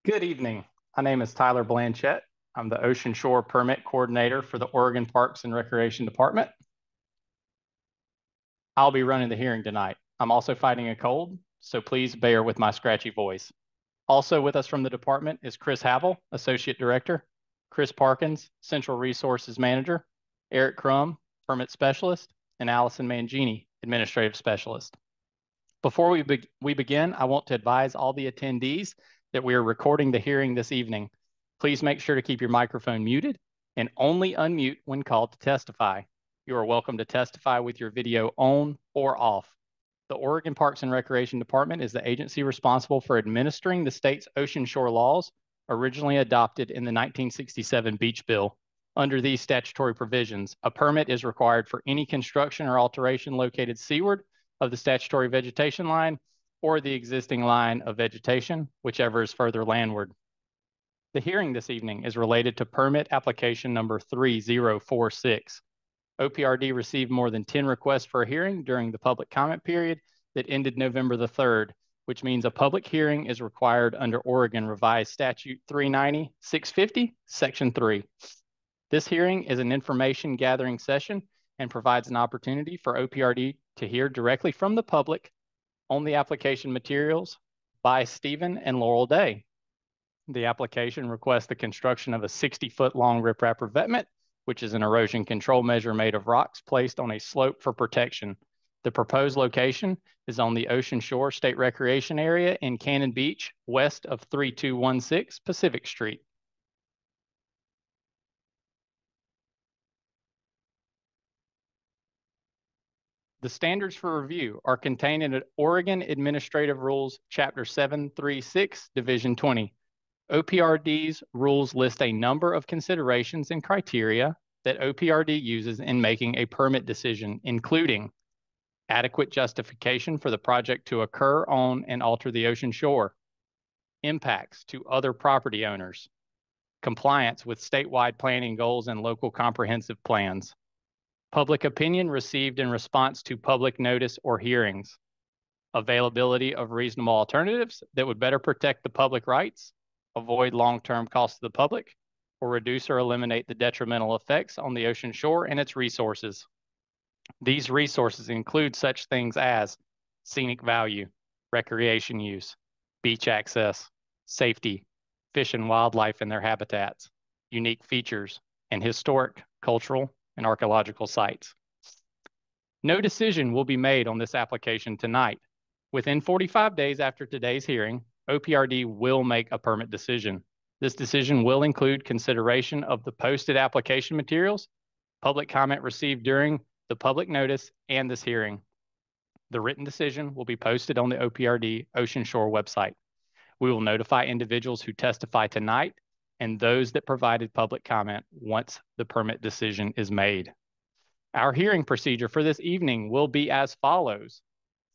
Good evening. My name is Tyler Blanchette. I'm the Ocean Shore Permit Coordinator for the Oregon Parks and Recreation Department. I'll be running the hearing tonight. I'm also fighting a cold, so please bear with my scratchy voice. Also with us from the department is Chris Havel, Associate Director, Chris Parkins, Central Resources Manager, Eric Crum, Permit Specialist, and Allison Mangini, Administrative Specialist. Before we begin, I want to advise all the attendees that we are recording the hearing this evening. Please make sure to keep your microphone muted and only unmute when called to testify. You are welcome to testify with your video on or off. The Oregon Parks and Recreation Department is the agency responsible for administering the state's ocean shore laws, originally adopted in the 1967 Beach Bill. Under these statutory provisions, a permit is required for any construction or alteration located seaward of the statutory vegetation line or the existing line of vegetation, whichever is further landward. The hearing this evening is related to permit application number 3046. OPRD received more than 10 requests for a hearing during the public comment period that ended November the 3rd, which means a public hearing is required under Oregon Revised Statute 390-650, Section 3. This hearing is an information gathering session and provides an opportunity for OPRD to hear directly from the public on the application materials by Stephen and Laurel Day. The application requests the construction of a 60-foot long riprap revetment, which is an erosion control measure made of rocks placed on a slope for protection. The proposed location is on the Ocean Shore State Recreation Area in Cannon Beach, west of 3216 Pacific Street. The standards for review are contained in Oregon Administrative Rules, Chapter 736, Division 20. OPRD's rules list a number of considerations and criteria that OPRD uses in making a permit decision, including adequate justification for the project to occur on and alter the ocean shore, impacts to other property owners, compliance with statewide planning goals and local comprehensive plans, public opinion received in response to public notice or hearings, availability of reasonable alternatives that would better protect the public rights, avoid long-term costs to the public, or reduce or eliminate the detrimental effects on the ocean shore and its resources. These resources include such things as scenic value, recreation use, beach access, safety, fish and wildlife and their habitats, unique features, and historic, cultural, and archaeological sites. No decision will be made on this application tonight. Within 45 days after today's hearing, OPRD will make a permit decision. This decision will include consideration of the posted application materials, public comment received during the public notice, and this hearing. The written decision will be posted on the OPRD Ocean Shore website. We will notify individuals who testify tonight and those that provided public comment once the permit decision is made. Our hearing procedure for this evening will be as follows.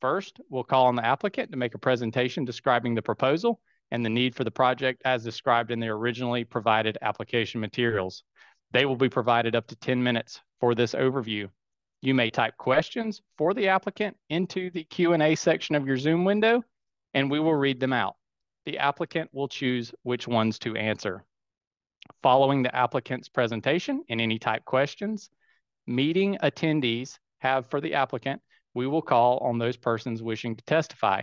First, we'll call on the applicant to make a presentation describing the proposal and the need for the project as described in the originally provided application materials. They will be provided up to 10 minutes for this overview. You may type questions for the applicant into the Q&A section of your Zoom window, and we will read them out. The applicant will choose which ones to answer. Following the applicant's presentation and any type questions, meeting attendees have for the applicant, we will call on those persons wishing to testify.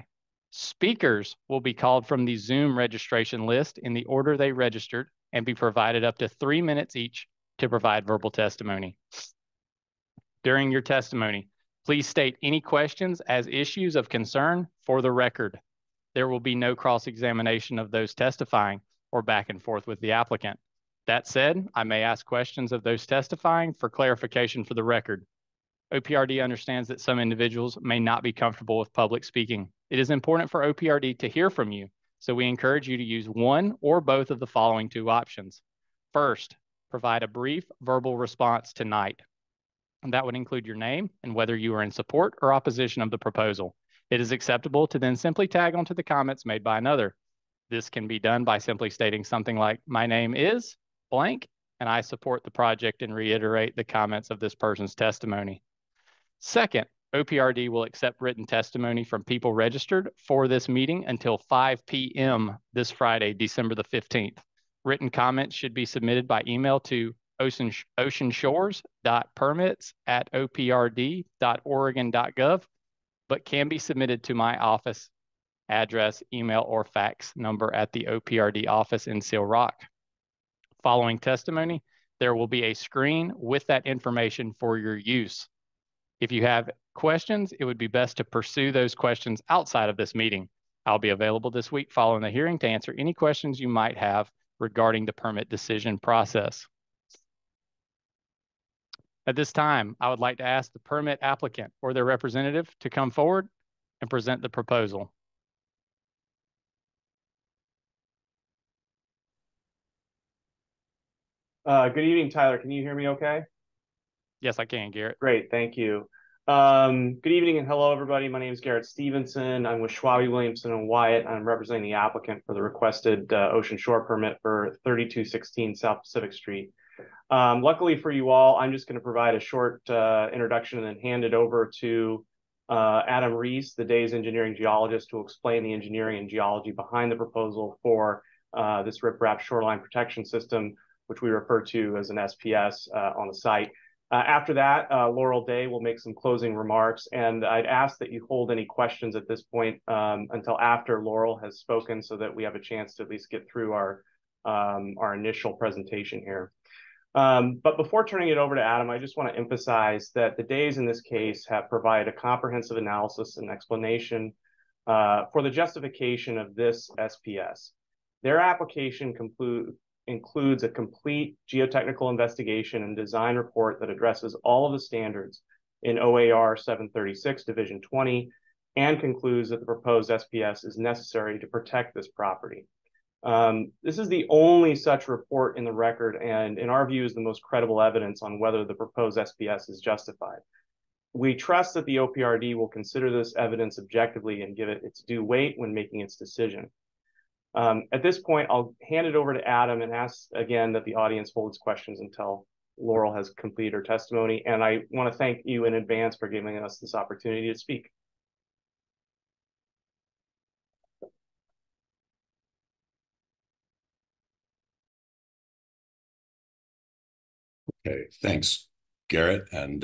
Speakers will be called from the Zoom registration list in the order they registered and be provided up to 3 minutes each to provide verbal testimony. During your testimony, please state any questions as issues of concern for the record. There will be no cross-examination of those testifying or back and forth with the applicant. That said, I may ask questions of those testifying for clarification for the record. OPRD understands that some individuals may not be comfortable with public speaking. It is important for OPRD to hear from you, so we encourage you to use one or both of the following two options. First, provide a brief verbal response tonight. And that would include your name and whether you are in support or opposition of the proposal. It is acceptable to then simply tag onto the comments made by another. This can be done by simply stating something like, "My name is blank, and I support the project," and reiterate the comments of this person's testimony. Second, OPRD will accept written testimony from people registered for this meeting until 5 p.m. this Friday, December the 15th. Written comments should be submitted by email to oceanshores.permits@oprd.oregon.gov, but can be submitted to my office address, email, or fax number at the OPRD office in Seal Rock. Following testimony, there will be a screen with that information for your use. If you have questions, it would be best to pursue those questions outside of this meeting. I'll be available this week following the hearing to answer any questions you might have regarding the permit decision process. At this time, I would like to ask the permit applicant or their representative to come forward and present the proposal. Good evening, Tyler. Can you hear me okay? Yes, I can, Garrett. Great, thank you. Good evening and hello, everybody. My name is Garrett Stevenson. I'm with Schwabe, Williamson, and Wyatt. I'm representing the applicant for the requested ocean shore permit for 3216 South Pacific Street. Luckily for you all, I'm just going to provide a short introduction and then hand it over to Adam Reese, the day's engineering geologist, who will explain the engineering and geology behind the proposal for this riprap shoreline protection system, which we refer to as an SPS on the site. After that, Laurel Day will make some closing remarks, and I'd ask that you hold any questions at this point until after Laurel has spoken, so that we have a chance to at least get through our initial presentation here. But before turning it over to Adam, I just want to emphasize that the days in this case have provided a comprehensive analysis and explanation for the justification of this SPS. Their application includes a complete geotechnical investigation and design report that addresses all of the standards in OAR 736 Division 20 and concludes that the proposed SPS is necessary to protect this property. This is the only such report in the record, and in our view is the most credible evidence on whether the proposed SPS is justified. We trust that the OPRD will consider this evidence objectively and give it its due weight when making its decision. At this point, I'll hand it over to Adam and ask again that the audience holds questions until Laurel has completed her testimony. And I want to thank you in advance for giving us this opportunity to speak. Okay, thanks, Garrett. And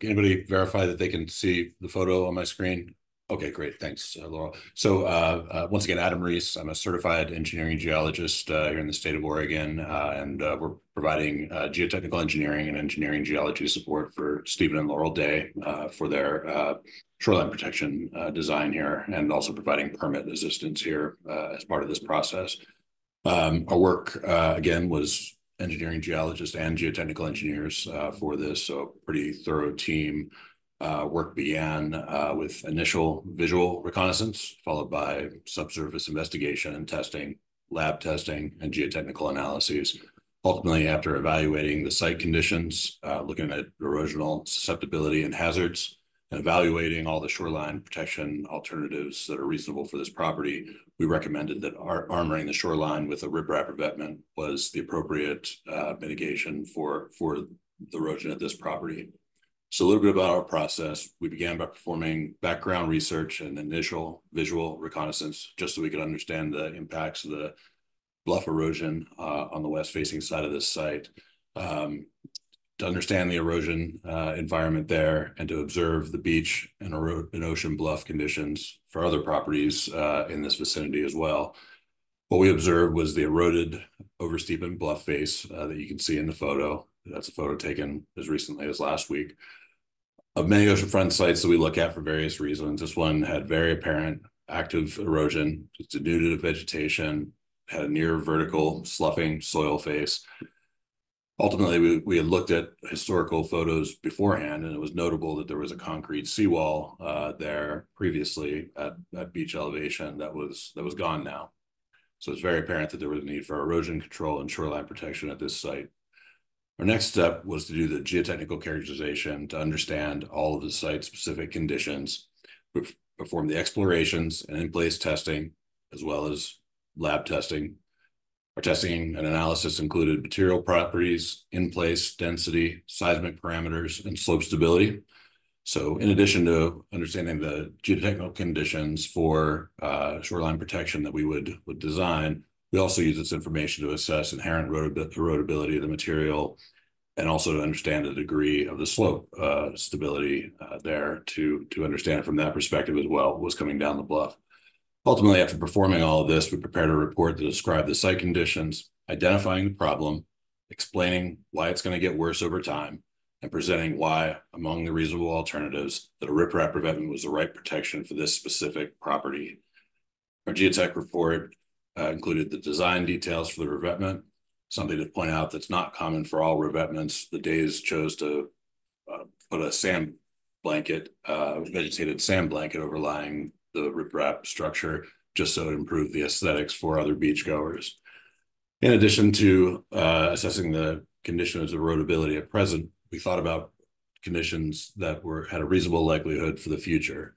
anybody verify that they can see the photo on my screen? Okay, great. Thanks, Laurel. So once again, Adam Reese. I'm a certified engineering geologist here in the state of Oregon, and we're providing geotechnical engineering and engineering geology support for Stephen and Laurel Day for their shoreline protection design here, and also providing permit assistance here as part of this process. Our work, again, was engineering geologists and geotechnical engineers for this, so pretty thorough team. Work began with initial visual reconnaissance, followed by subsurface investigation and testing, lab testing, and geotechnical analyses. Ultimately, after evaluating the site conditions, looking at erosional susceptibility and hazards, and evaluating all the shoreline protection alternatives that are reasonable for this property, we recommended that armoring the shoreline with a riprap revetment was the appropriate mitigation for the erosion at this property. So a little bit about our process. We began by performing background research and initial visual reconnaissance, just so we could understand the impacts of the bluff erosion on the west-facing side of this site, to understand the erosion environment there, and to observe the beach and ocean bluff conditions for other properties in this vicinity as well. What we observed was the eroded, oversteepened bluff face that you can see in the photo. That's a photo taken as recently as last week. Of many oceanfront sites that we look at for various reasons, this one had very apparent active erosion, just denuded of vegetation, had a near vertical sloughing soil face. Ultimately, we had looked at historical photos beforehand, and it was notable that there was a concrete seawall there previously at beach elevation that was gone now. So it's very apparent that there was a need for erosion control and shoreline protection at this site. Our next step was to do the geotechnical characterization to understand all of the site-specific conditions. We performed the explorations and in-place testing, as well as lab testing. Our testing and analysis included material properties, in-place density, seismic parameters, and slope stability. So in addition to understanding the geotechnical conditions for shoreline protection that we would design, we also use this information to assess inherent erodibility of the material and also to understand the degree of the slope stability there to understand from that perspective as well what was coming down the bluff. Ultimately, after performing all of this, we prepared a report to describe the site conditions, identifying the problem, explaining why it's going to get worse over time, and presenting why, among the reasonable alternatives, that a riprap revetment was the right protection for this specific property. Our geotech report included the design details for the revetment, something to point out that's not common for all revetments. The Days chose to put a sand blanket, vegetated sand blanket overlying the riprap structure, just so it improved the aesthetics for other beachgoers. In addition to assessing the conditions of erodibility at present, we thought about conditions that had a reasonable likelihood for the future.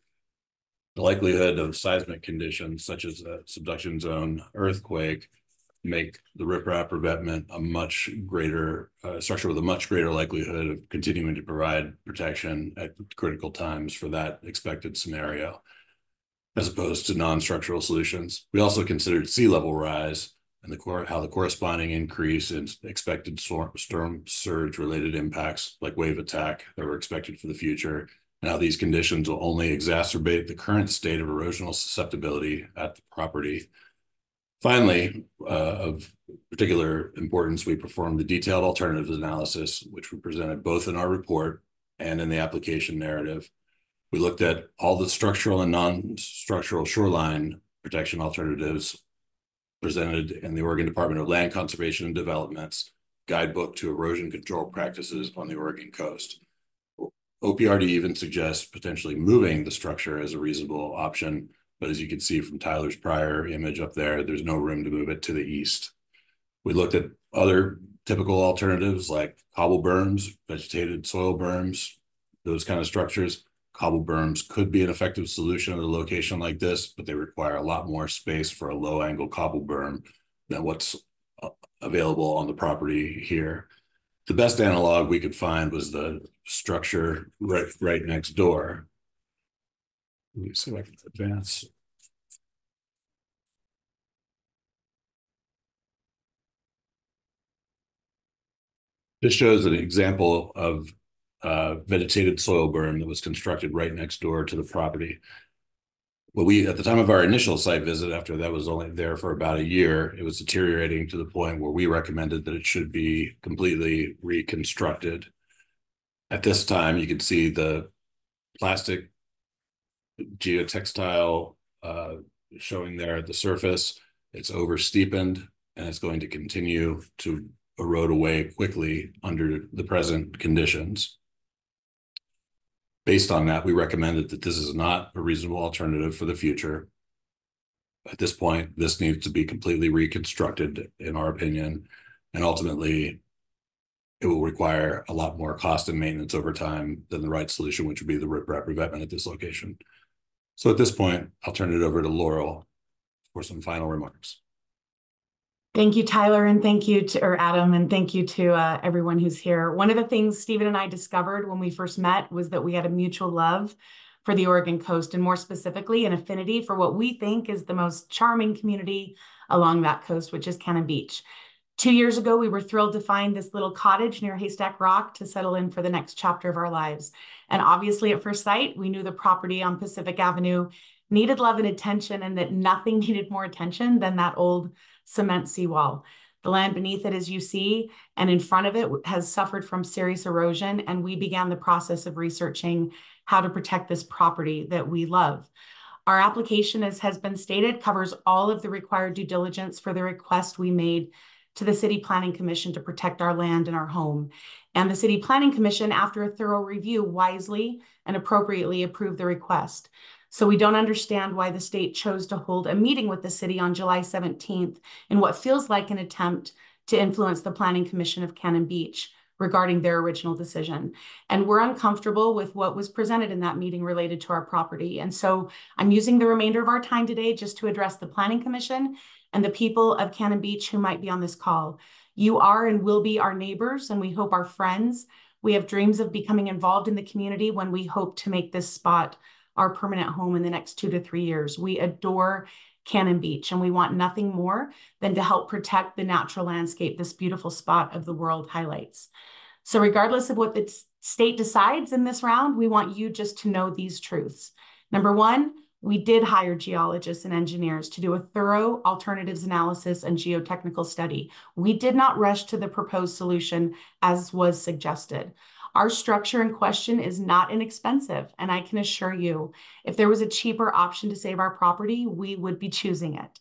The likelihood of seismic conditions, such as a subduction zone earthquake, make the riprap revetment a much greater structure with a much greater likelihood of continuing to provide protection at critical times for that expected scenario, as opposed to non-structural solutions. We also considered sea level rise and how the corresponding increase in expected storm surge related impacts like wave attack that were expected for the future, and how these conditions will only exacerbate the current state of erosional susceptibility at the property. Finally, of particular importance, we performed the detailed alternatives analysis, which we presented both in our report and in the application narrative. We looked at all the structural and non-structural shoreline protection alternatives presented in the Oregon Department of Land Conservation and Development's Guidebook to Erosion Control Practices on the Oregon Coast. OPRD even suggests potentially moving the structure as a reasonable option, but as you can see from Tyler's prior image up there, there's no room to move it to the east. We looked at other typical alternatives like cobble berms, vegetated soil berms, those kind of structures. Cobble berms could be an effective solution at a location like this, but they require a lot more space for a low angle cobble berm than what's available on the property here. The best analog we could find was the structure right next door. Let me see if I can advance. This shows an example of vegetated soil berm that was constructed right next door to the property. Well, at the time of our initial site visit, after that was only there for about a year, it was deteriorating to the point where we recommended that it should be completely reconstructed. At this time, you can see the plastic geotextile showing there at the surface. It's oversteepened and it's going to continue to erode away quickly under the present conditions. Based on that, we recommended that this is not a reasonable alternative for the future. At this point, this needs to be completely reconstructed, in our opinion, and ultimately, it will require a lot more cost and maintenance over time than the right solution, which would be the riprap revetment at this location. So at this point, I'll turn it over to Laurel for some final remarks. Thank you, Tyler, and thank you to Adam, and thank you to everyone who's here. One of the things Stephen and I discovered when we first met was that we had a mutual love for the Oregon coast, and more specifically, an affinity for what we think is the most charming community along that coast, which is Cannon Beach. 2 years ago, we were thrilled to find this little cottage near Haystack Rock to settle in for the next chapter of our lives. And obviously, at first sight, we knew the property on Pacific Avenue needed love and attention, and that nothing needed more attention than that old cement seawall. The land beneath it, as you see, and in front of it has suffered from serious erosion, and we began the process of researching how to protect this property that we love. Our application, as has been stated, covers all of the required due diligence for the request we made to the City Planning Commission to protect our land and our home. And the City Planning Commission, after a thorough review, wisely and appropriately approved the request. So we don't understand why the state chose to hold a meeting with the city on July 17th in what feels like an attempt to influence the Planning Commission of Cannon Beach regarding their original decision. And we're uncomfortable with what was presented in that meeting related to our property. And so I'm using the remainder of our time today just to address the Planning Commission and the people of Cannon Beach who might be on this call. You are and will be our neighbors, and we hope our friends. We have dreams of becoming involved in the community when we hope to make this spot our permanent home in the next 2 to 3 years. We adore Cannon Beach, and we want nothing more than to help protect the natural landscape this beautiful spot of the world highlights. So regardless of what the state decides in this round, we want you just to know these truths. Number one, we did hire geologists and engineers to do a thorough alternatives analysis and geotechnical study. We did not rush to the proposed solution as was suggested. Our structure in question is not inexpensive, and I can assure you, if there was a cheaper option to save our property, we would be choosing it.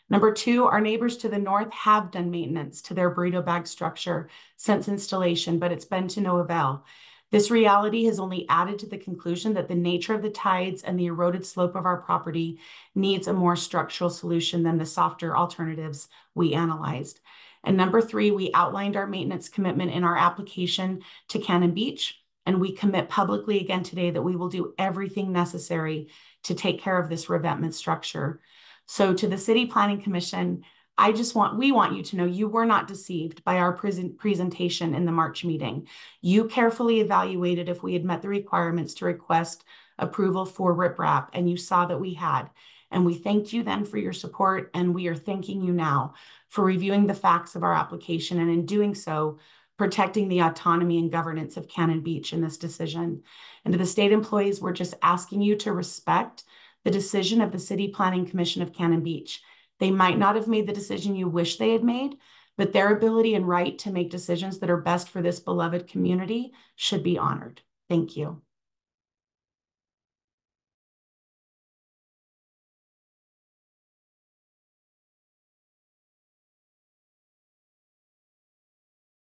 Number two, our neighbors to the north have done maintenance to their burrito bag structure since installation, but it's been to no avail. This reality has only added to the conclusion that the nature of the tides and the eroded slope of our property needs a more structural solution than the softer alternatives we analyzed. And number three, we outlined our maintenance commitment in our application to Cannon Beach, and we commit publicly again today that we will do everything necessary to take care of this revetment structure. So to the City Planning Commission, we want you to know you were not deceived by our presentation in the March meeting. You carefully evaluated if we had met the requirements to request approval for riprap, and you saw that we had. And we thanked you then for your support, and we are thanking you now for reviewing the facts of our application, and in doing so, protecting the autonomy and governance of Cannon Beach in this decision. And to the state employees, we're just asking you to respect the decision of the City Planning Commission of Cannon Beach. They might not have made the decision you wish they had made, but their ability and right to make decisions that are best for this beloved community should be honored. Thank you.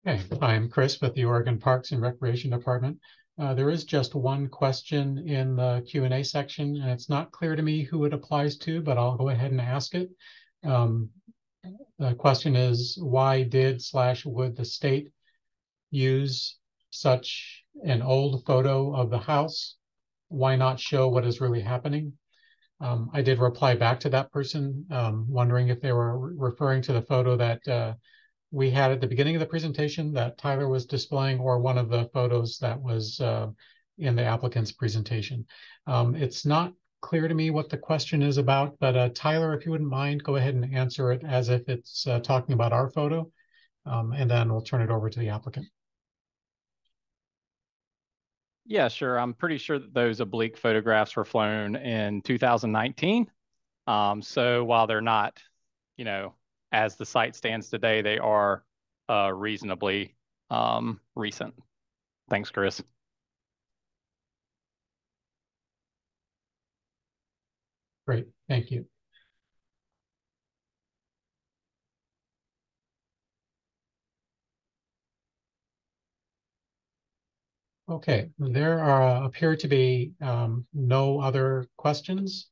Okay, I'm Chris with the Oregon Parks and Recreation Department. There is just one question in the Q&A section, and it's not clear to me who it applies to, but I'll go ahead and ask it. The question is, why did/would the state use such an old photo of the house? Why not show what is really happening? I did reply back to that person, wondering if they were referring to the photo that we had at the beginning of the presentation that Tyler was displaying, or one of the photos that was in the applicant's presentation. It's not clear to me what the question is about, but Tyler, if you wouldn't mind, go ahead and answer it as if it's talking about our photo, and then we'll turn it over to the applicant. Yeah, sure. I'm pretty sure that those oblique photographs were flown in 2019. So while they're not, as the site stands today, they are reasonably recent. Thanks, Chris. Great, thank you. Okay, there appear to be no other questions.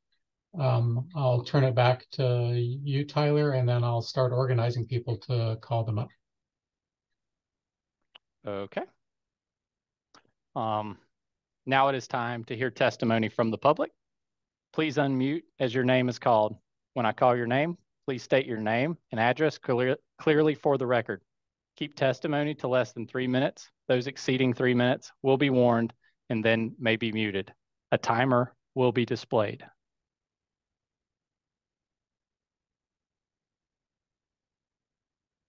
I'll turn it back to you, Tyler, and then I'll start organizing people to call them up. Okay. Now it is time to hear testimony from the public. Please unmute as your name is called. When I call your name, please state your name and address clearly for the record. Keep testimony to less than 3 minutes. Those exceeding 3 minutes will be warned and then may be muted. A timer will be displayed.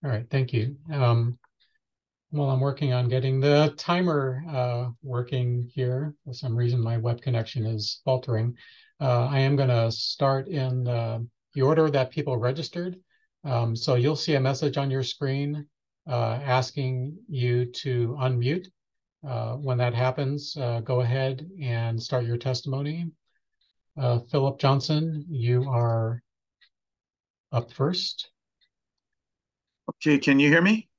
All right, thank you. While I'm working on getting the timer working here, for some reason my web connection is faltering. I am going to start in the order that people registered. So you'll see a message on your screen asking you to unmute. When that happens, go ahead and start your testimony. Philip Johnson, you are up first. Okay, can you hear me?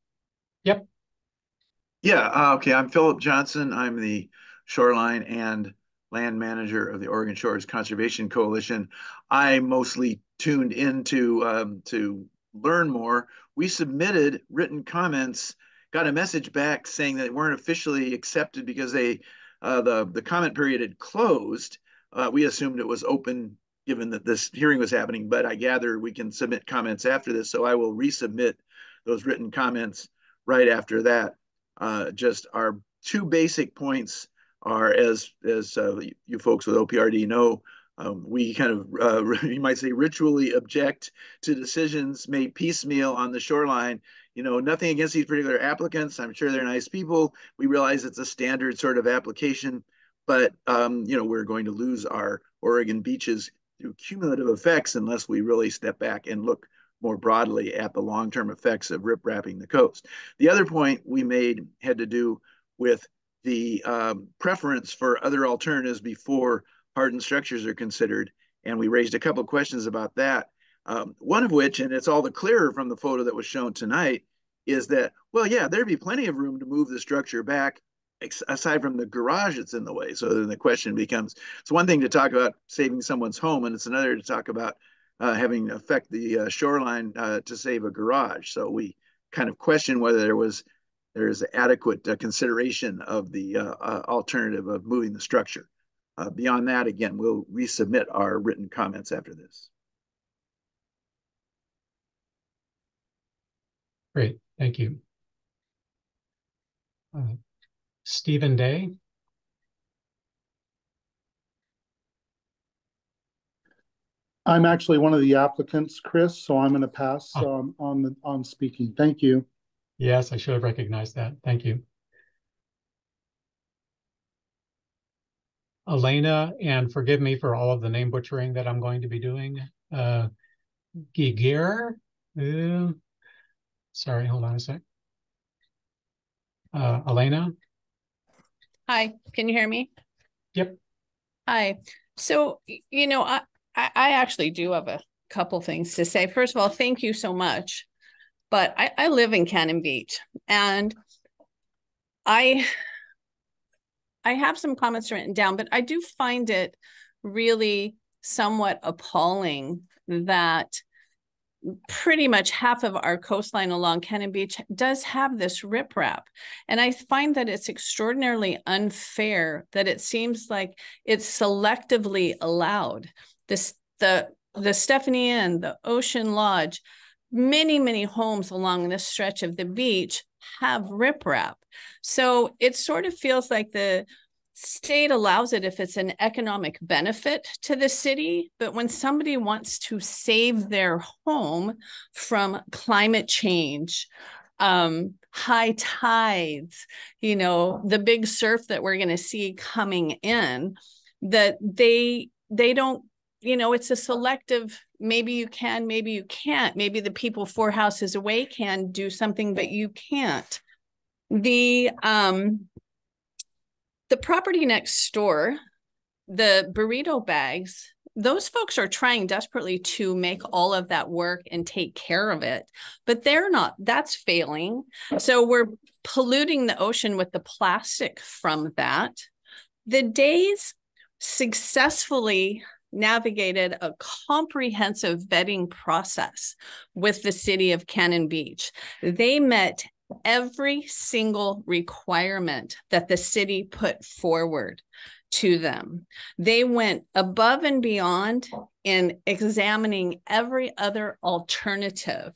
Yep. Yeah, okay, I'm Philip Johnson. I'm the shoreline and land manager of the Oregon Shores Conservation Coalition. I mostly tuned in to learn more. We submitted written comments, got a message back saying that they weren't officially accepted because the comment period had closed. We assumed it was open given that this hearing was happening, but I gather we can submit comments after this, so I will resubmit those written comments right after that. Just our two basic points are, as you folks with OPRD know, we kind of, you might say, ritually object to decisions made piecemeal on the shoreline. You know, nothing against these particular applicants. I'm sure they're nice people. We realize it's a standard sort of application, but, you know, we're going to lose our Oregon beaches through cumulative effects unless we really step back and look more broadly at the long-term effects of riprapping the coast. The other point we made had to do with the preference for other alternatives before hardened structures are considered. And we raised a couple of questions about that. One of which, and it's all the clearer from the photo that was shown tonight, is that, well, yeah, there'd be plenty of room to move the structure back aside from the garage that's in the way. So then the question becomes, it's one thing to talk about saving someone's home, and it's another to talk about having affect the shoreline to save a garage. So we kind of question whether there is adequate consideration of the alternative of moving the structure. Beyond that, again, we'll resubmit our written comments after this. Great, thank you. Stephen Day. I'm actually one of the applicants, Chris, so I'm going to pass on speaking. Thank you. Yes, I should have recognized that. Thank you. Elena, and forgive me for all of the name butchering that I'm going to be doing. Giger. Sorry, hold on a sec. Elena. Hi, can you hear me? Yep. Hi. So, you know, I actually do have a couple things to say. First of all, thank you so much. But I live in Cannon Beach, and I have some comments written down, but I do find it really somewhat appalling that pretty much half of our coastline along Cannon Beach does have this riprap. And I find that it's extraordinarily unfair that it seems like it's selectively allowed. The Stephanie Inn, the Ocean Lodge, many homes along this stretch of the beach have riprap. So it sort of feels like the state allows it if it's an economic benefit to the city, but when somebody wants to save their home from climate change, high tides, you know, the big surf that we're going to see coming in, that they don't, you know, it's a selective, maybe you can, maybe you can't, maybe the people 4 houses away can do something, but you can't. The property next door, the burrito bags, those folks are trying desperately to make all of that work and take care of it, but they're not, that's failing. So we're polluting the ocean with the plastic from that. The Days successfully navigated a comprehensive vetting process with the city of Cannon Beach. They met every single requirement that the city put forward to them. They went above and beyond in examining every other alternative.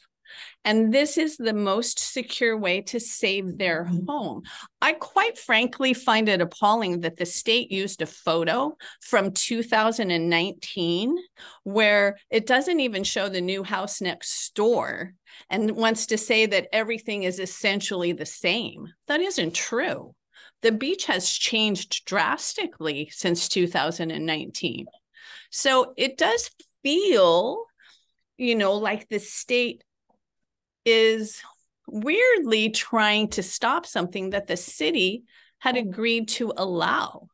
And this is the most secure way to save their home. I quite frankly find it appalling that the state used a photo from 2019 where it doesn't even show the new house next door and wants to say that everything is essentially the same. That isn't true. The beach has changed drastically since 2019. So it does feel, you know, like the state is weirdly trying to stop something that the city had agreed to allow.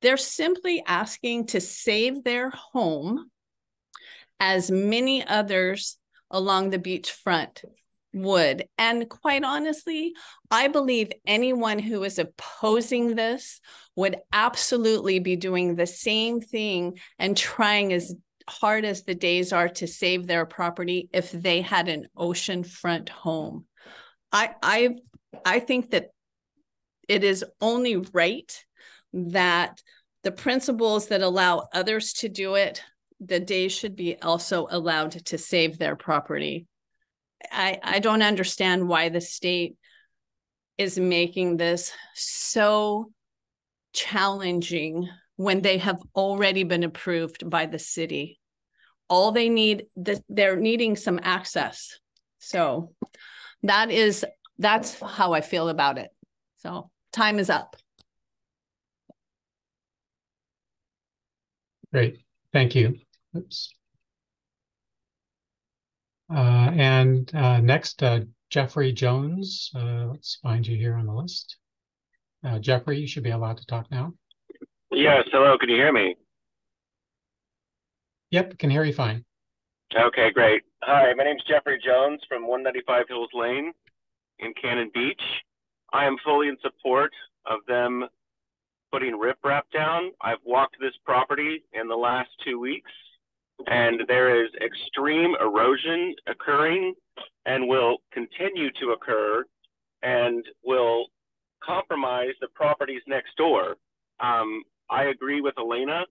They're simply asking to save their home as many others along the beachfront would. And quite honestly, I believe anyone who is opposing this would absolutely be doing the same thing and trying as hard as the Days are to save their property if they had an oceanfront home. I think that it is only right that the principles that allow others to do it, the Days should be also allowed to save their property. I don't understand why the state is making this so challenging when they have already been approved by the city. All they need, they're needing some access. So that's how I feel about it. So time is up. Great, thank you. Oops. Next, Jeffrey Jones. Let's find you here on the list. Jeffrey, you should be allowed to talk now. Yes, hello, can you hear me? Yep, can hear you fine. Okay, great. Hi, my name's Jeffrey Jones from 195 Hills Lane in Cannon Beach. I am fully in support of them putting riprap down. I've walked this property in the last 2 weeks, and there is extreme erosion occurring and will continue to occur and will compromise the properties next door. I agree with Elena.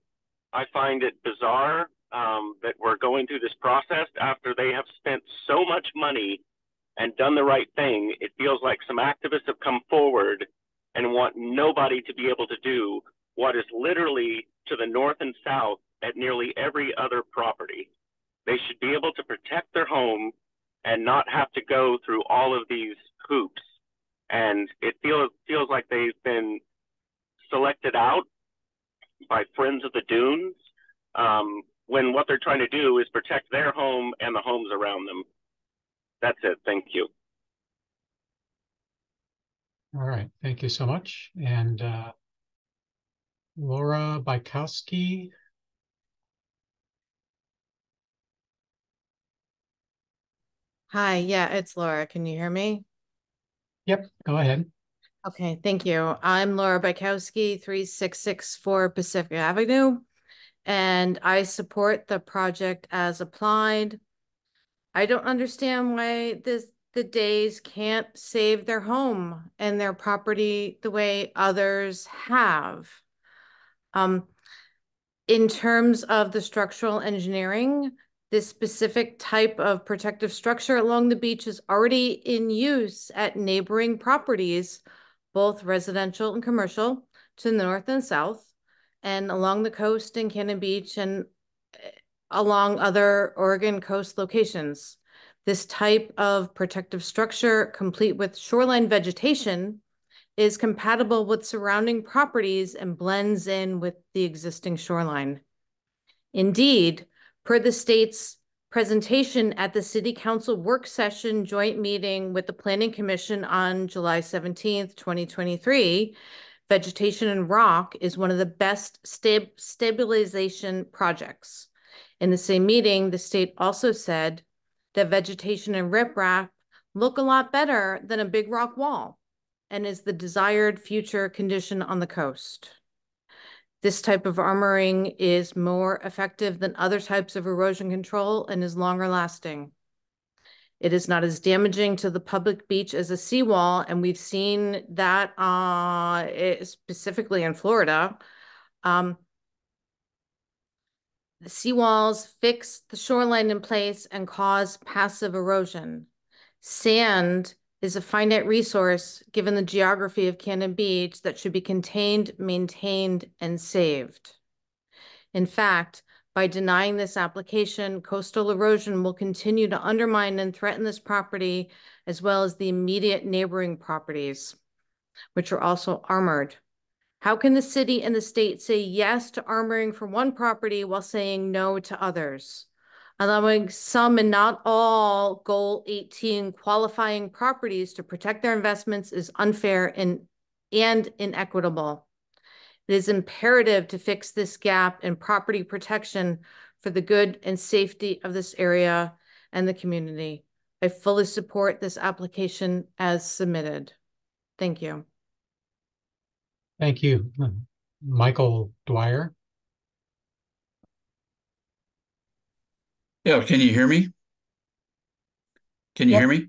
I find it bizarre that we're going through this process after they have spent so much money and done the right thing. It feels like some activists have come forward and want nobody to be able to do what is literally to the north and south at nearly every other property. They should be able to protect their home and not have to go through all of these hoops. And it feels like they've been selected out by Friends of the Dunes when what they're trying to do is protect their home and the homes around them. That's it. Thank you. All right, thank you so much. And Laura Bykowski. Hi, yeah, it's Laura. Can you hear me? Yep, go ahead. Okay, thank you. I'm Laura Bykowski, 3664 Pacific Avenue, and I support the project as applied. I don't understand why the Days can't save their home and their property the way others have. In terms of the structural engineering, this specific type of protective structure along the beach is already in use at neighboring properties, both residential and commercial, to the north and south, and along the coast in Cannon Beach and along other Oregon coast locations. This type of protective structure, complete with shoreline vegetation, is compatible with surrounding properties and blends in with the existing shoreline. Indeed, per the state's presentation at the City Council work session joint meeting with the Planning Commission on July 17th, 2023, vegetation and rock is one of the best stabilization projects. In the same meeting, the state also said that vegetation and riprap look a lot better than a big rock wall and is the desired future condition on the coast. This type of armoring is more effective than other types of erosion control and is longer lasting. It is not as damaging to the public beach as a seawall, and we've seen that specifically in Florida. The seawalls fix the shoreline in place and cause passive erosion. Sand is a finite resource given the geography of Cannon Beach that should be contained, maintained, and saved. In fact, by denying this application, coastal erosion will continue to undermine and threaten this property, as well as the immediate neighboring properties, which are also armored. How can the city and the state say yes to armoring for one property while saying no to others? Allowing some and not all Goal 18 qualifying properties to protect their investments is unfair and inequitable. It is imperative to fix this gap in property protection for the good and safety of this area and the community. I fully support this application as submitted. Thank you. Thank you. Michael Dwyer. Yeah, can you hear me? Can you hear me?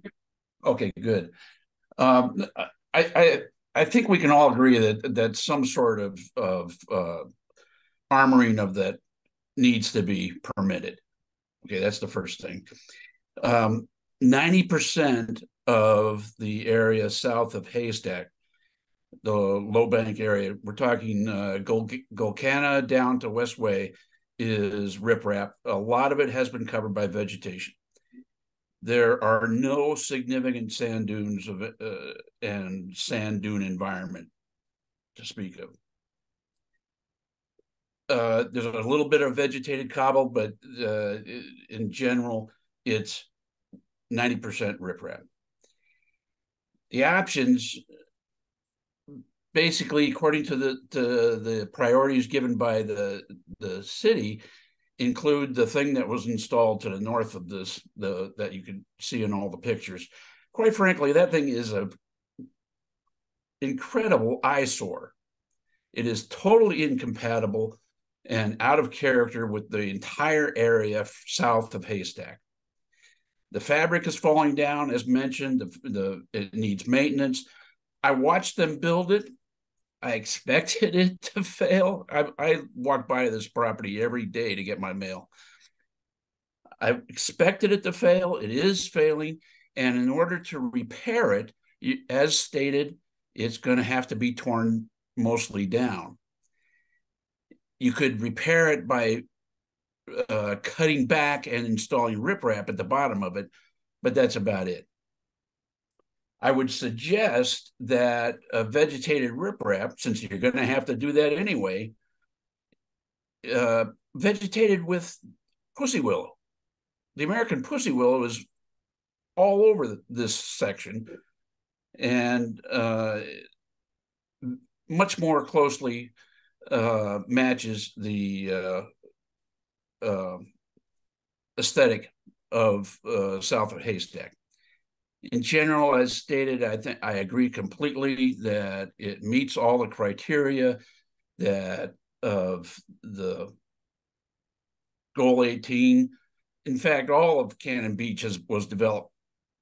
Okay, good. I think we can all agree that some sort of armoring of that needs to be permitted. Okay, that's the first thing. 90% of the area south of Haystack, the Low Bank area. We're talking Golcana down to Westway is riprap. A lot of it has been covered by vegetation. There are no significant sand dunes and sand dune environment to speak of. There's a little bit of vegetated cobble, but in general, it's 90% riprap. The options, basically, according to the priorities given by the city, include the thing that was installed to the north of this, that you can see in all the pictures. Quite frankly, that thing is an incredible eyesore. It is totally incompatible and out of character with the entire area south of Haystack. The fabric is falling down, as mentioned. It needs maintenance. I watched them build it. I expected it to fail. I walk by this property every day to get my mail. I expected it to fail. It is failing. And in order to repair it, as stated, it's going to have to be torn mostly down. You could repair it by cutting back and installing riprap at the bottom of it, but that's about it. I would suggest that a vegetated riprap, since you're going to have to do that anyway, vegetated with pussy willow. The American pussy willow is all over this section and much more closely matches the aesthetic of south of Haystack. In general, as stated, I agree completely that it meets all the criteria that of the Goal 18. In fact, all of Cannon Beach was developed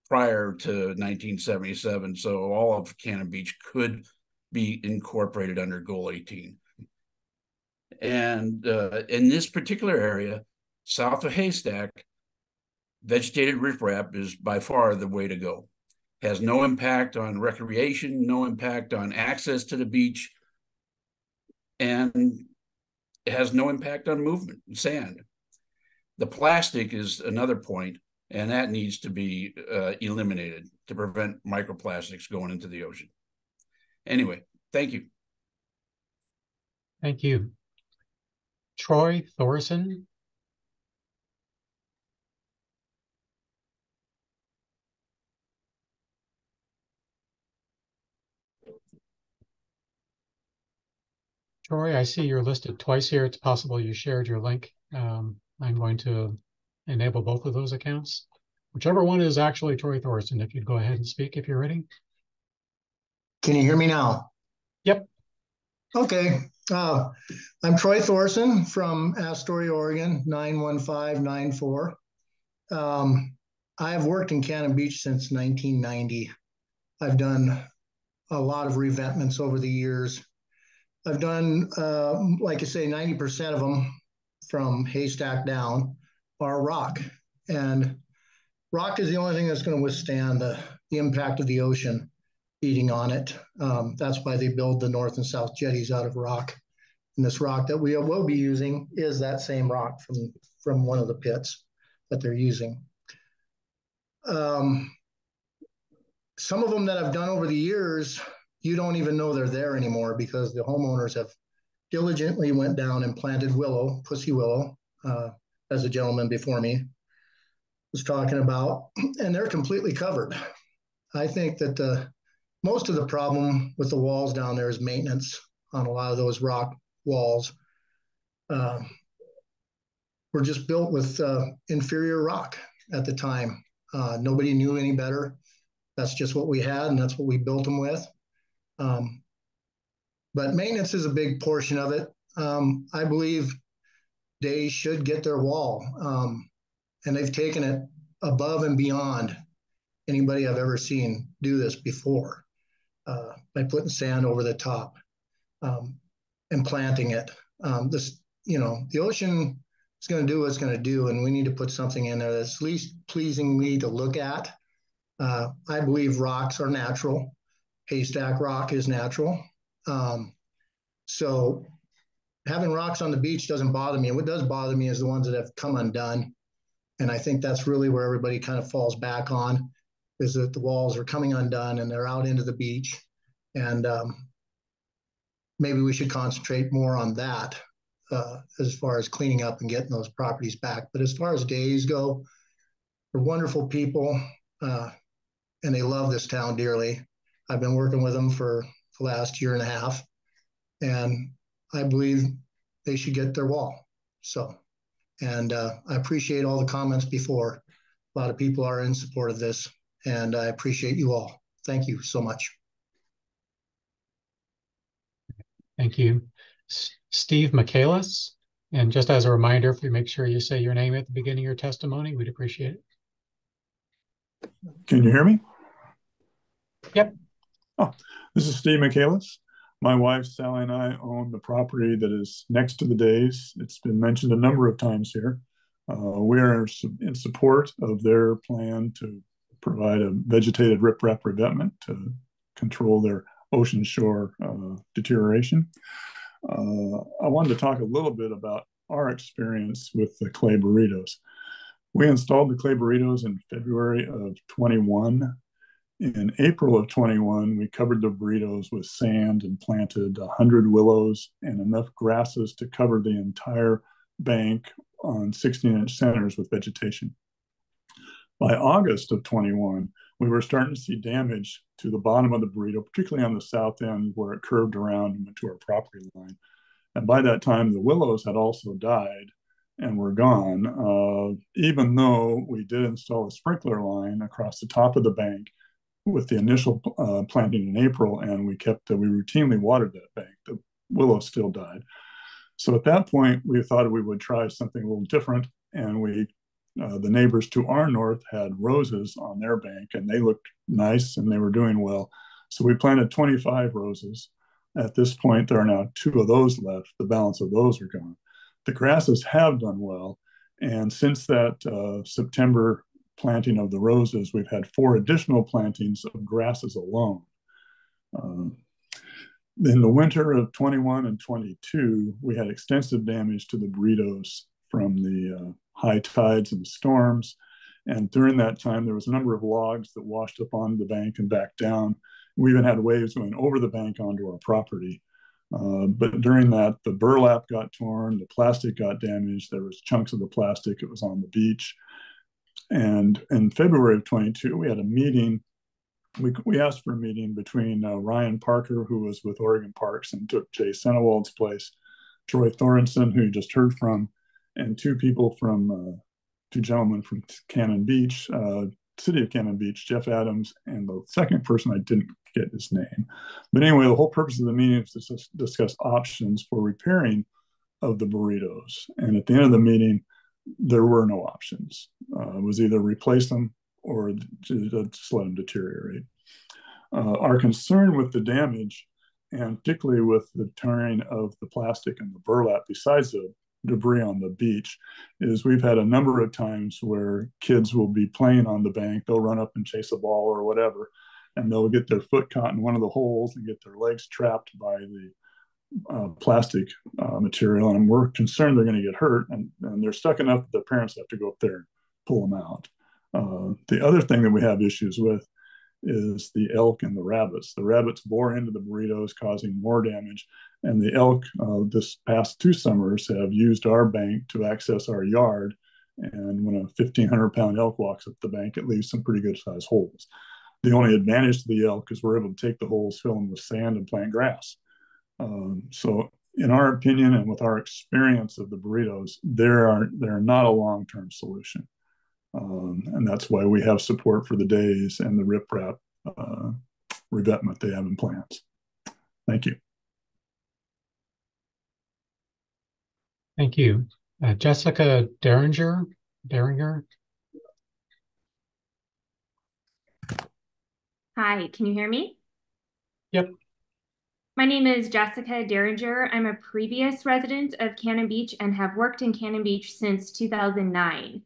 prior to 1977, so all of Cannon Beach could be incorporated under Goal 18. And in this particular area, south of Haystack, vegetated riprap is by far the way to go. Has no impact on recreation, no impact on access to the beach, and it has no impact on movement and sand. The plastic is another point, and that needs to be eliminated to prevent microplastics going into the ocean. Anyway, thank you. Thank you. Troy Thorson. Troy, I see you're listed twice here. It's possible you shared your link. I'm going to enable both of those accounts. Whichever one is actually Troy Thorson, if you'd go ahead and speak if you're ready. Can you hear me now? Yep. Okay. I'm Troy Thorson from Astoria, Oregon, 91594. I have worked in Cannon Beach since 1990. I've done a lot of revetments over the years. I've done, like I say, 90% of them from Haystack down are rock. And rock is the only thing that's going to withstand the impact of the ocean beating on it. That's why they build the north and south jetties out of rock. And this rock that we will be using is that same rock from one of the pits that they're using. Some of them that I've done over the years, you don't even know they're there anymore because the homeowners have diligently went down and planted willow, pussy willow, as the gentleman before me was talking about, and they're completely covered. I think that most of the problem with the walls down there is maintenance on a lot of those rock walls. Were just built with inferior rock at the time. Nobody knew any better. That's just what we had, and that's what we built them with. But maintenance is a big portion of it. I believe they should get their wall, and they've taken it above and beyond anybody I've ever seen do this before, by putting sand over the top and planting it. The ocean is going to do what it's going to do, and we need to put something in there that's at least pleasing me to look at I believe rocks are natural. Haystack rock is natural. So having rocks on the beach doesn't bother me. And what does bother me is the ones that have come undone. And I think that's really where everybody kind of falls back on, is that the walls are coming undone and they're out into the beach. And maybe we should concentrate more on that as far as cleaning up and getting those properties back. But as far as days go, they're wonderful people, and they love this town dearly. I've been working with them for the last year and a half, and I believe they should get their wall. So, and I appreciate all the comments before. A lot of people are in support of this, and I appreciate you all. Thank you so much. Thank you. Steve Michaelis. And just as a reminder, if you make sure you say your name at the beginning of your testimony, we'd appreciate it. Can you hear me? Yep. Oh, this is Steve Michaelis. My wife, Sally, and I own the property that is next to the Days. It's been mentioned a number of times here. We are in support of their plan to provide a vegetated riprap revetment to control their ocean shore deterioration. I wanted to talk a little bit about our experience with the clay burritos. We installed the clay burritos in February of 21. In April of 21, we covered the burritos with sand and planted 100 willows and enough grasses to cover the entire bank on 16-inch centers with vegetation. By August of 21, we were starting to see damage to the bottom of the burrito, particularly on the south end where it curved around and went to our property line. And by that time, the willows had also died and were gone, even though we did install a sprinkler line across the top of the bank with the initial planting in April, and we routinely watered that bank. The willows still died. So at that point, we thought we would try something a little different, and the neighbors to our north had roses on their bank, and they looked nice and they were doing well. So we planted 25 roses. At this point, there are now 2 of those left. The balance of those are gone. The grasses have done well, and since that September planting of the roses, we've had 4 additional plantings of grasses alone. In the winter of 21 and 22, we had extensive damage to the burritos from the high tides and storms. And during that time, there was a number of logs that washed up onto the bank and back down. We even had waves going over the bank onto our property. But during that, the burlap got torn, the plastic got damaged. There was chunks of the plastic. It was on the beach. And in February of 22, we had a meeting. We asked for a meeting between Ryan Parker, who was with Oregon Parks and took Jay Senewald's place, Troy Thorenson, who you just heard from, and 2 gentlemen from Cannon Beach, city of Cannon Beach, Jeff Adams, and the second person, I didn't get his name. But anyway, the whole purpose of the meeting is to discuss options for repairing of the burritos. And at the end of the meeting, there were no options. It was either replace them or just let them deteriorate. Our concern with the damage, and particularly with the tearing of the plastic and the burlap, besides the debris on the beach, is we've had a number of times where kids will be playing on the bank. They'll run up and chase a ball or whatever, and they'll get their foot caught in one of the holes and get their legs trapped by the plastic material. And we're concerned they're going to get hurt, and they're stuck enough that their parents have to go up there and pull them out. The other thing that we have issues with is the elk and the rabbits. The rabbits bore into the burritos, causing more damage. And the elk this past 2 summers have used our bank to access our yard. And when a 1,500-pound elk walks up the bank, it leaves some pretty good sized holes. The only advantage to the elk is we're able to take the holes, fill them with sand, and plant grass. So in our opinion, and with our experience of the burritos, they're not a long-term solution. And that's why we have support for the Days and the riprap revetment they have in plans. Thank you. Thank you. Jessica Derringer. Hi, can you hear me? Yep. My name is Jessica Derringer. I'm a previous resident of Cannon Beach and have worked in Cannon Beach since 2009.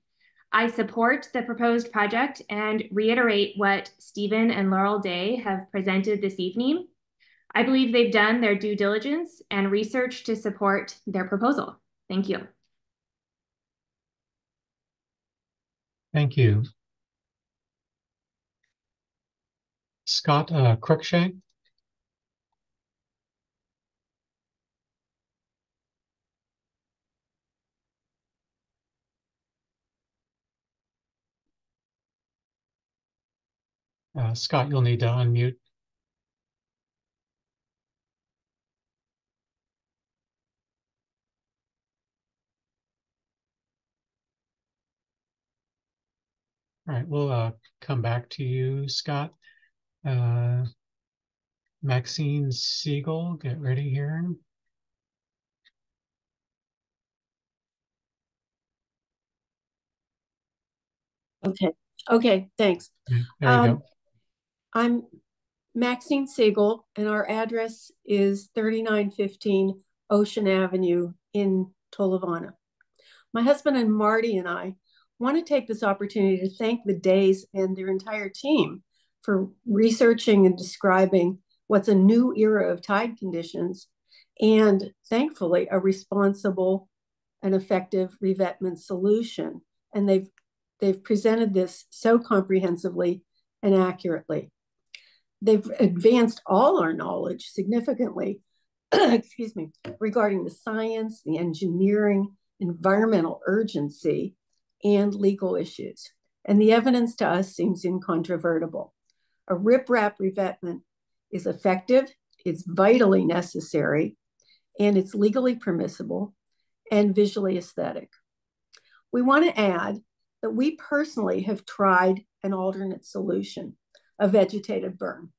I support the proposed project and reiterate what Stephen and Laurel Day have presented this evening. I believe they've done their due diligence and research to support their proposal. Thank you. Thank you. Scott Cruikshank. Scott, you'll need to unmute. All right, we'll come back to you, Scott. Maxine Siegel, get ready here. Okay, thanks. There you go. I'm Maxine Siegel, and our address is 3915 Ocean Avenue in Tolovana. My husband and Marty and I want to take this opportunity to thank the Days and their entire team for researching and describing what's a new era of tide conditions, and thankfully a responsible and effective revetment solution. And they've presented this so comprehensively and accurately. They've advanced all our knowledge significantly, excuse me, regarding the science, the engineering, environmental urgency, and legal issues. And the evidence to us seems incontrovertible. A riprap revetment is effective, it's vitally necessary, and it's legally permissible and visually aesthetic. We want to add that we personally have tried an alternate solution, a vegetated berm.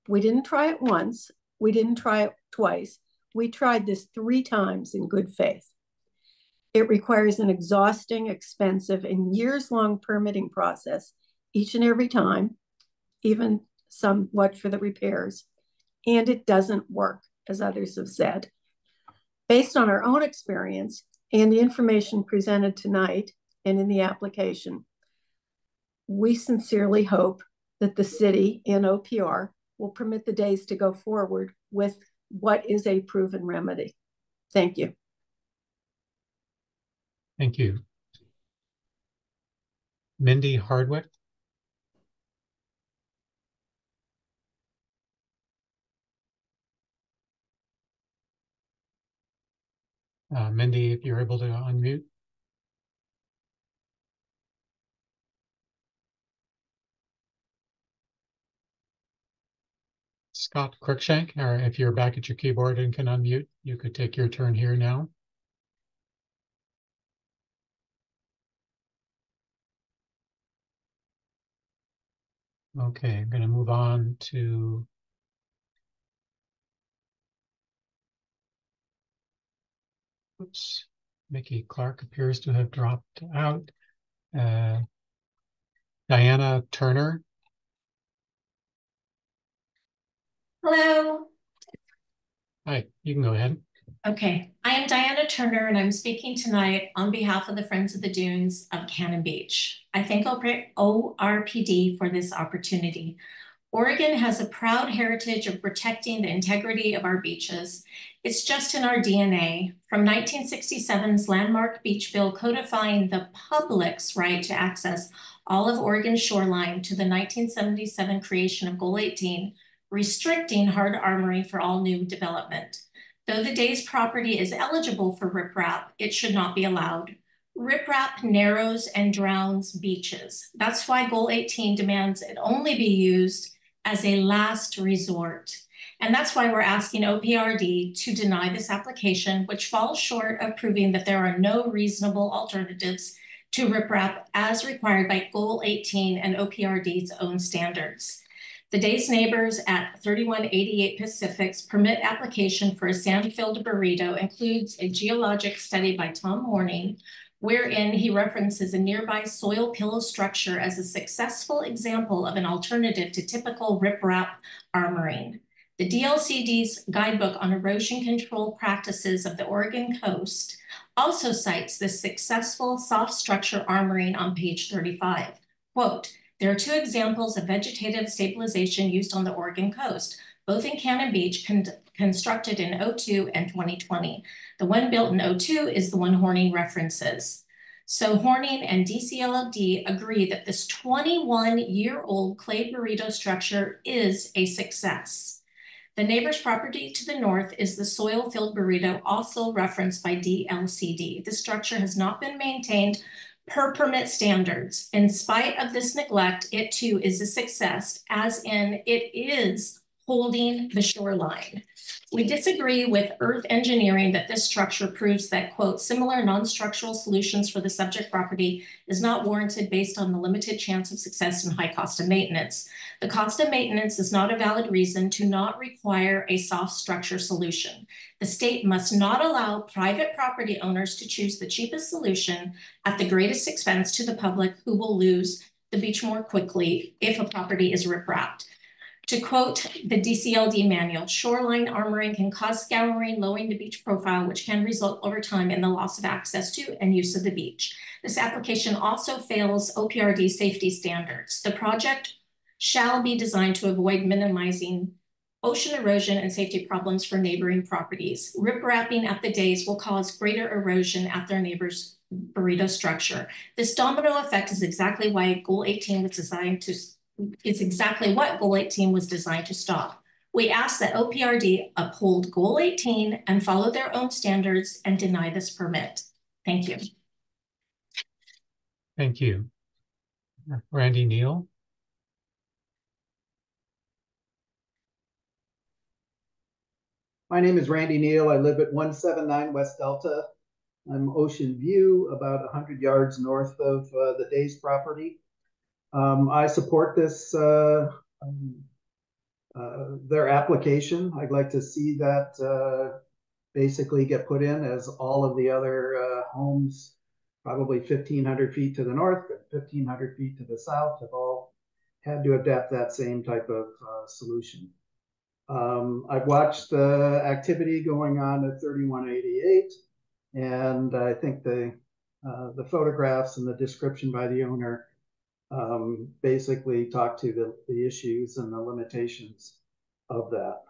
We didn't try it once, we didn't try it twice, we tried this 3 times in good faith. It requires an exhausting, expensive, and years-long permitting process each and every time, even somewhat for the repairs, and it doesn't work, as others have said. Based on our own experience and the information presented tonight and in the application, we sincerely hope that the city and OPR will permit the Days to go forward with what is a proven remedy. Thank you. Thank you. Mindy Hardwick. Mindy, if you're able to unmute. Scott Cruikshank, or if you're back at your keyboard and can unmute, you could take your turn here now. Okay, I'm going to move on to Mickey Clark appears to have dropped out. Diana Turner. Hello. Hi, you can go ahead. Okay, I am Diana Turner, and I'm speaking tonight on behalf of the Friends of the Dunes of Cannon Beach. I thank ORPD for this opportunity. Oregon has a proud heritage of protecting the integrity of our beaches. It's just in our DNA. From 1967's landmark beach bill codifying the public's right to access all of Oregon's shoreline to the 1977 creation of Goal 18, restricting hard armoring for all new development. Though the Days property is eligible for riprap, it should not be allowed. Riprap narrows and drowns beaches. That's why Goal 18 demands it only be used as a last resort. And that's why we're asking OPRD to deny this application, which falls short of proving that there are no reasonable alternatives to riprap as required by Goal 18 and OPRD's own standards. The Days neighbors at 3188 Pacific's permit application for a sand-filled burrito includes a geologic study by Tom Horning, wherein he references a nearby soil pillow structure as a successful example of an alternative to typical riprap armoring. The DLCD's guidebook on erosion control practices of the Oregon coast also cites the successful soft structure armoring on page 35. Quote, there are 2 examples of vegetative stabilization used on the Oregon coast, both in Cannon Beach, constructed in 2002 and 2020. The one built in 2002 is the one Horning references. So Horning and DCLD agree that this 21-year-old clay burrito structure is a success. The neighbor's property to the north is the soil-filled burrito, also referenced by DLCD. The structure has not been maintained per permit standards. In spite of this neglect, it too is a success, as in it is holding the shoreline. We disagree with Earth Engineering that this structure proves that, quote, similar non-structural solutions for the subject property is not warranted based on the limited chance of success and high cost of maintenance. The cost of maintenance is not a valid reason to not require a soft structure solution. The state must not allow private property owners to choose the cheapest solution at the greatest expense to the public, who will lose the beach more quickly if a property is riprap. To quote the DCLD manual, shoreline armoring can cause scouring, lowering the beach profile, which can result over time in the loss of access to and use of the beach. This application also fails OPRD safety standards. The project shall be designed to avoid minimizing ocean erosion and safety problems for neighboring properties. Rip-wrapping at the days will cause greater erosion at their neighbor's burrito structure. This domino effect is exactly why Goal 18 was designed to is exactly what Goal 18 was designed to stop. We ask that OPRD uphold Goal 18 and follow their own standards and deny this permit. Thank you. Thank you. Randy Neal. My name is Randy Neal. I live at 179 West Delta. I'm Ocean View, about 100 yards north of the Days property. I support this, their application. I'd like to see that basically get put in as all of the other homes, probably 1,500 feet to the north and 1,500 feet to the south, have all had to adapt that same type of solution. I've watched the activity going on at 3188, and I think the photographs and the description by the owner basically talk to the issues and the limitations of that.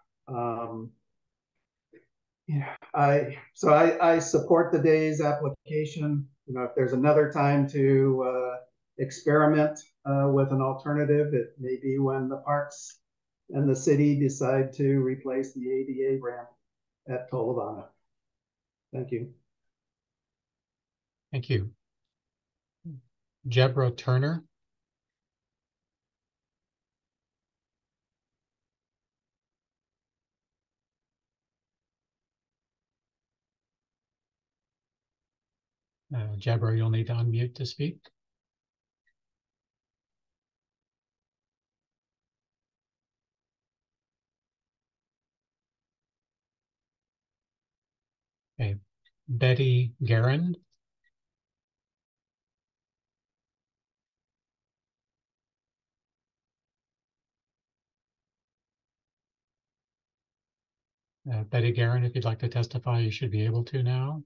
Yeah, I support the Days application. You know, if there's another time to experiment with an alternative, it may be when the parks and the city decide to replace the ADA ramp at Tolovana. Thank you. Thank you. Jebra Turner. Jebra, you'll need to unmute to speak. Okay, Betty Guerin. Betty Guerin, if you'd like to testify, you should be able to now.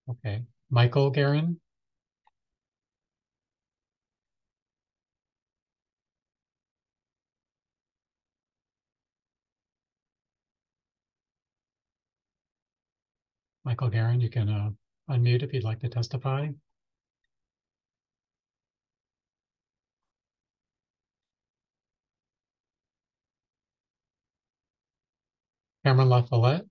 Okay, Michael Guerin. Michael Guerin, you can unmute if you'd like to testify. Cameron LaFollette.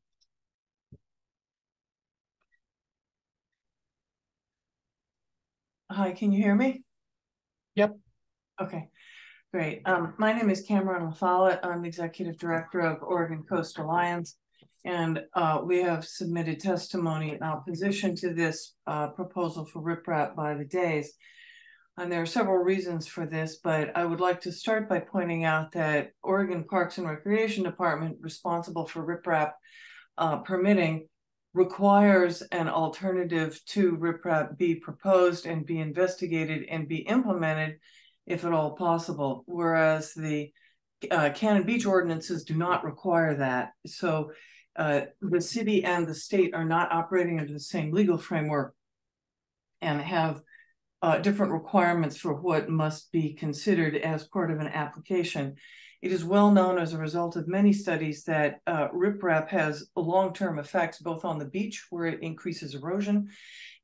Hi, can you hear me? Yep. Okay, great. My name is Cameron LaFollette. I'm the Executive Director of Oregon Coast Alliance, and we have submitted testimony in opposition to this proposal for riprap by the Days. And there are several reasons for this, but I would like to start by pointing out that Oregon Parks and Recreation Department, responsible for riprap permitting, requires an alternative to riprap be proposed and be investigated and be implemented if at all possible, whereas the Cannon Beach ordinances do not require that. So the city and the state are not operating under the same legal framework and have different requirements for what must be considered as part of an application. It is well known as a result of many studies that riprap has long-term effects both on the beach, where it increases erosion,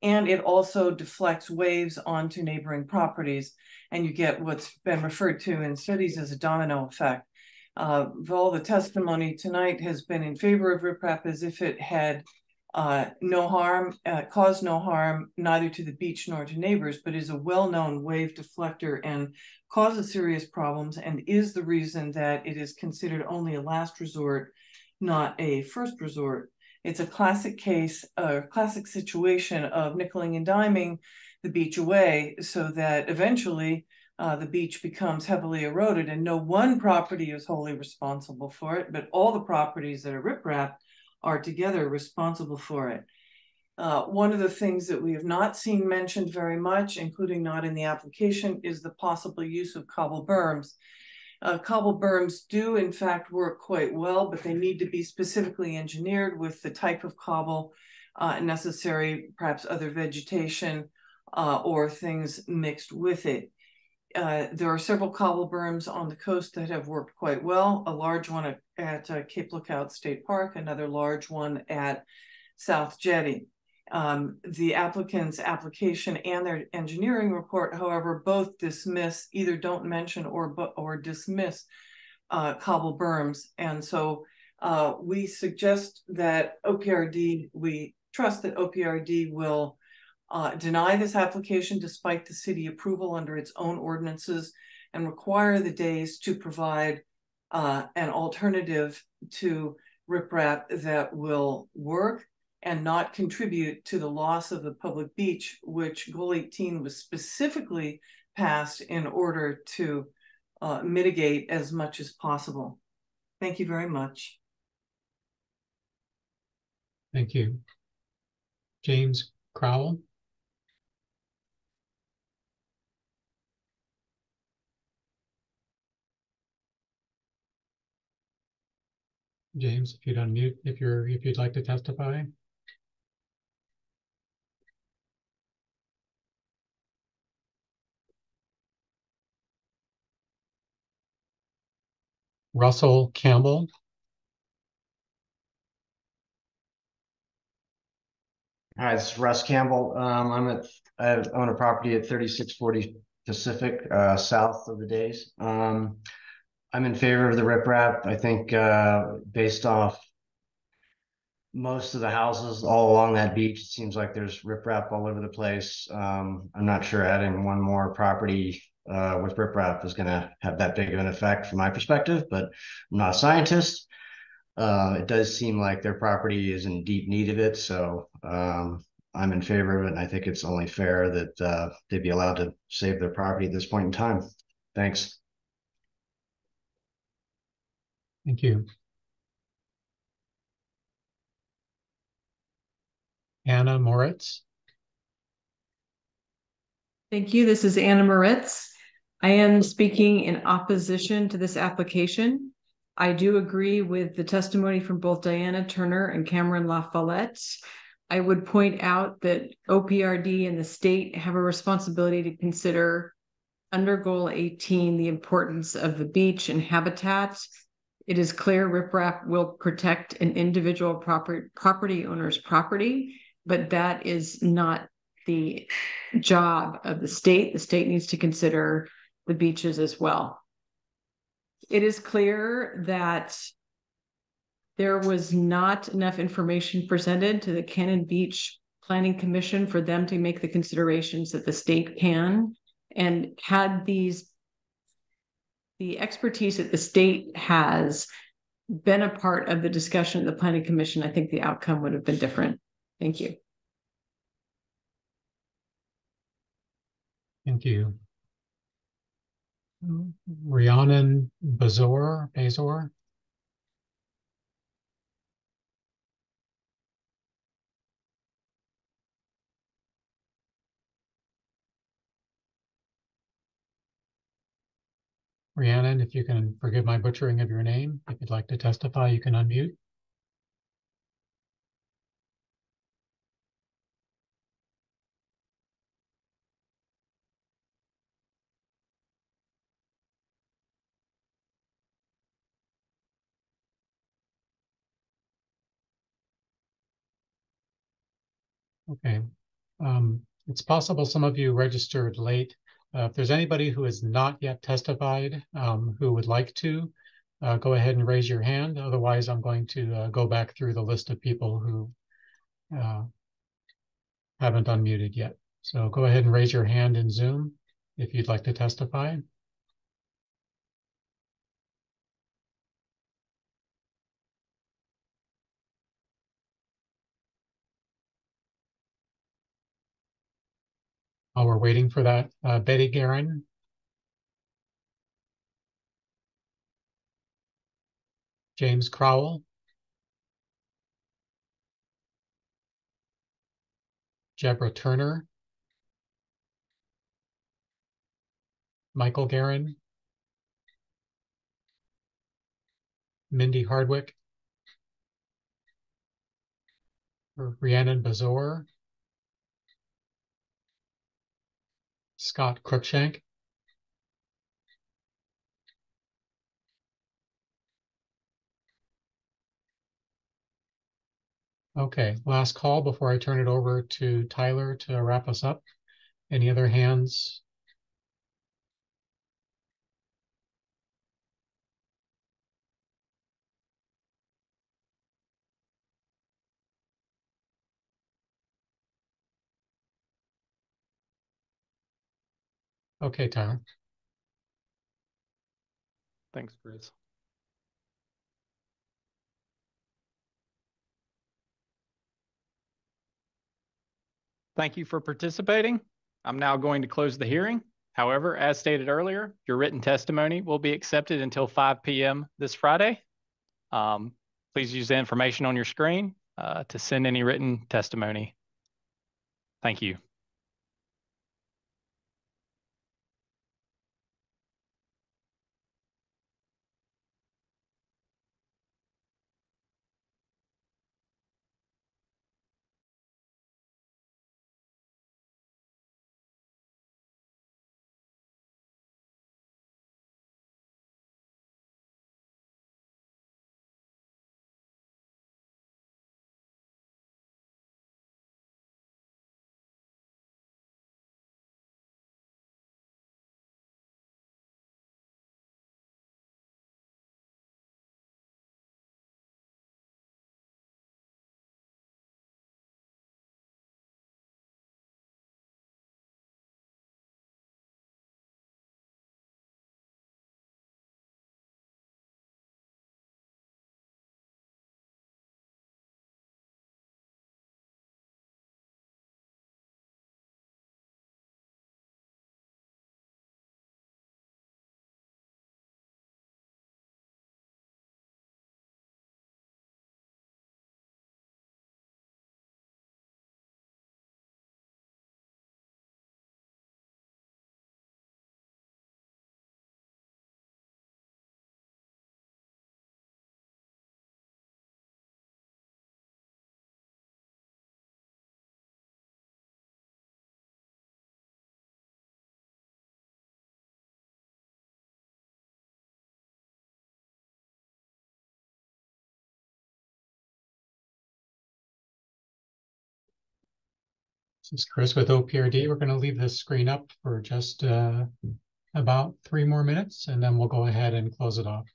and it also deflects waves onto neighboring properties. And you get what's been referred to in studies as a domino effect. All the testimony tonight has been in favor of riprap as if it had no harm, caused no harm, neither to the beach nor to neighbors, but is a well-known wave deflector and causes serious problems and is the reason that it is considered only a last resort, not a first resort. It's a classic case, a classic situation of nickeling and diming the beach away so that eventually the beach becomes heavily eroded, and no one property is wholly responsible for it, but all the properties that are riprap are together responsible for it. One of the things that we have not seen mentioned very much, including not in the application, is the possible use of cobble berms. Cobble berms do in fact work quite well, but they need to be specifically engineered with the type of cobble necessary, perhaps other vegetation or things mixed with it. There are several cobble berms on the coast that have worked quite well. A large one at Cape Lookout State Park, another large one at South Jetty. The applicant's application and their engineering report, however, both dismiss, either don't mention or dismiss cobble berms. And so we suggest that OPRD, we trust that OPRD will deny this application despite the city approval under its own ordinances and require the days to provide an alternative to riprap that will work and not contribute to the loss of the public beach, which Goal 18 was specifically passed in order to mitigate as much as possible. Thank you very much. Thank you. James Crowell. James, if you'd unmute, if you'd like to testify. Russell Campbell. Hi, it's Russ Campbell. I own a property at 3640 Pacific, south of the Days. I'm in favor of the riprap. I think based off most of the houses all along that beach, it seems like there's riprap all over the place. I'm not sure adding one more property with riprap is going to have that big of an effect from my perspective, but I'm not a scientist. It does seem like their property is in deep need of it, so I'm in favor of it, and I think it's only fair that they'd be allowed to save their property at this point in time. Thanks. Thank you. Anna Moritz. Thank you. This is Anna Moritz. I am speaking in opposition to this application. I do agree with the testimony from both Diana Turner and Cameron La Follette. I would point out that OPRD and the state have a responsibility to consider under Goal 18 the importance of the beach and habitat. It is clear riprap will protect an individual property owner's property, but that is not the job of the state. The state needs to consider the beaches as well. It is clear that there was not enough information presented to the Cannon Beach Planning Commission for them to make the considerations that the state can. And had the expertise that the state has been a part of the discussion of the Planning Commission, I think the outcome would have been different. Thank you. Thank you. Rhiannon Bazor. Rhiannon, if you can forgive my butchering of your name, if you'd like to testify, you can unmute. Okay. It's possible some of you registered late. If there's anybody who has not yet testified who would like to, go ahead and raise your hand. Otherwise, I'm going to go back through the list of people who haven't unmuted yet. So go ahead and raise your hand in Zoom if you'd like to testify. While we're waiting for that, Betty Guerin. James Crowell. Jebra Turner. Michael Guerin. Mindy Hardwick. Rhiannon Bazor. Scott Cruikshank. Okay, last call before I turn it over to Tyler to wrap us up. Any other hands? Okay, Tyler. Thanks, Chris. Thank you for participating. I'm now going to close the hearing. However, as stated earlier, your written testimony will be accepted until 5 p.m. this Friday. Please use the information on your screen to send any written testimony. Thank you. This is Chris with OPRD. We're going to leave this screen up for just about 3 more minutes, and then we'll go ahead and close it off.